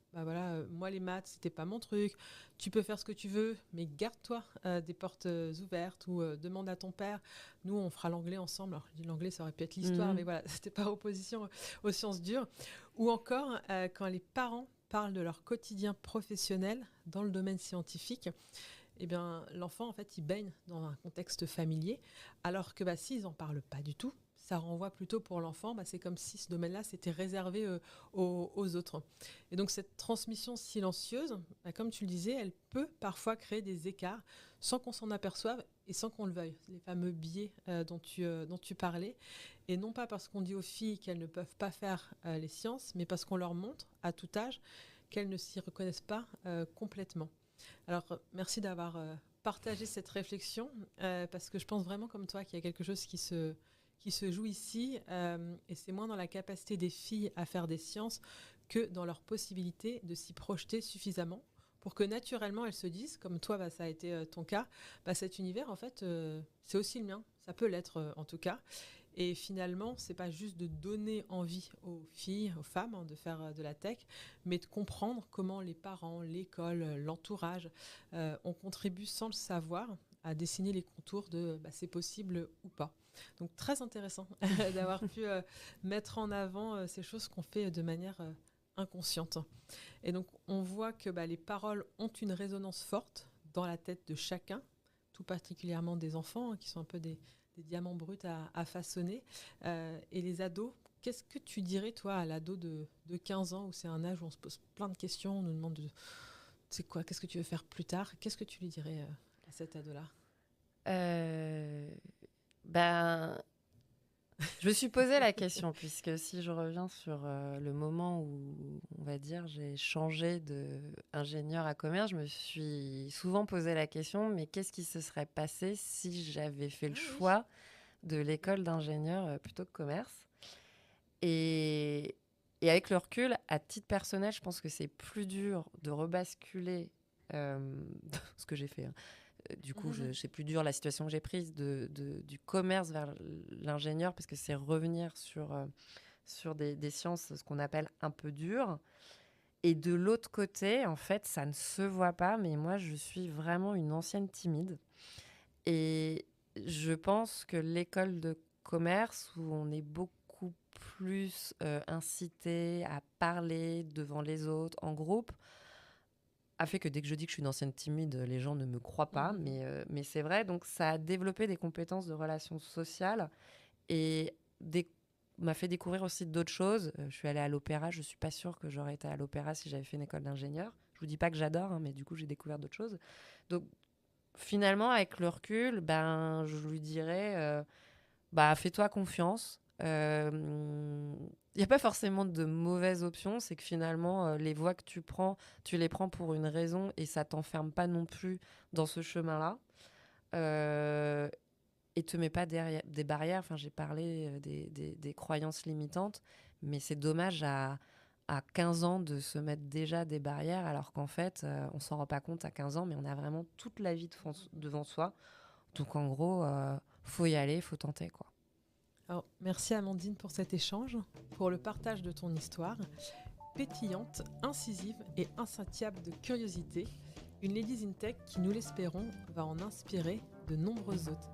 moi les maths c'était pas mon truc, tu peux faire ce que tu veux mais garde-toi des portes ouvertes ou demande à ton père, nous on fera l'anglais ensemble. Alors je dis l'anglais ça aurait pu être l'histoire mais voilà c'était pas opposition aux sciences dures. Ou encore quand les parents parlent de leur quotidien professionnel dans le domaine scientifique, eh bien, l'enfant, en fait, il baigne dans un contexte familier, alors que s'ils n'en parlent pas du tout, ça renvoie plutôt pour l'enfant, c'est comme si ce domaine-là, c'était réservé aux autres. Et donc, cette transmission silencieuse, comme tu le disais, elle peut parfois créer des écarts sans qu'on s'en aperçoive et sans qu'on le veuille. Les fameux biais dont tu parlais. Et non pas parce qu'on dit aux filles qu'elles ne peuvent pas faire les sciences, mais parce qu'on leur montre, à tout âge, qu'elles ne s'y reconnaissent pas complètement. Alors, merci d'avoir partagé cette réflexion, parce que je pense vraiment comme toi qu'il y a quelque chose qui se joue ici, et c'est moins dans la capacité des filles à faire des sciences que dans leur possibilité de s'y projeter suffisamment pour que naturellement elles se disent, comme toi ça a été ton cas, cet univers en fait c'est aussi le mien, ça peut l'être en tout cas. Et finalement, c'est pas juste de donner envie aux filles, aux femmes de faire de la tech, mais de comprendre comment les parents, l'école, l'entourage, on contribue sans le savoir à dessiner les contours de c'est possible ou pas. Donc très intéressant d'avoir pu mettre en avant ces choses qu'on fait de manière inconsciente. Et donc on voit que les paroles ont une résonance forte dans la tête de chacun, tout particulièrement des enfants qui sont un peu des diamants bruts à façonner. Et les ados, qu'est-ce que tu dirais, toi, à l'ado de 15 ans, où c'est un âge où on se pose plein de questions, on nous demande c'est quoi, qu'est-ce que tu veux faire plus tard? Qu'est-ce que tu lui dirais à cet ado-là? Je me suis posé la question, puisque si je reviens sur le moment où, on va dire, j'ai changé d'ingénieur à commerce, je me suis souvent posé la question, mais qu'est-ce qui se serait passé si j'avais fait le choix de l'école d'ingénieur plutôt que commerce? Et avec le recul, à titre personnel, je pense que c'est plus dur de rebasculer ce que j'ai fait. Du coup, c'est plus dur la situation que j'ai prise du commerce vers l'ingénieur, parce que c'est revenir sur des sciences, ce qu'on appelle un peu dures. Et de l'autre côté, en fait, ça ne se voit pas, mais moi, je suis vraiment une ancienne timide. Et je pense que l'école de commerce, où on est beaucoup plus incité à parler devant les autres, en groupe, a fait que dès que je dis que je suis une ancienne timide, les gens ne me croient pas, mais c'est vrai. Donc, ça a développé des compétences de relations sociales et m'a fait découvrir aussi d'autres choses. Je suis allée à l'opéra. Je ne suis pas sûre que j'aurais été à l'opéra si j'avais fait une école d'ingénieur. Je ne vous dis pas que j'adore, mais du coup, j'ai découvert d'autres choses. Donc, finalement, avec le recul, je lui dirais, fais-toi confiance. Il n'y a pas forcément de mauvaises options, c'est que finalement, les voies que tu les prends pour une raison et ça t'enferme pas non plus dans ce chemin-là. Et te mets pas des barrières. Enfin, j'ai parlé des croyances limitantes, mais c'est dommage à 15 ans de se mettre déjà des barrières, alors qu'en fait, on s'en rend pas compte à 15 ans, mais on a vraiment toute la vie devant soi. Donc en gros, faut y aller, faut tenter, quoi. Alors, merci Amandine pour cet échange, pour le partage de ton histoire, pétillante, incisive et insatiable de curiosité, une Ladies in Tech qui, nous l'espérons, va en inspirer de nombreuses autres.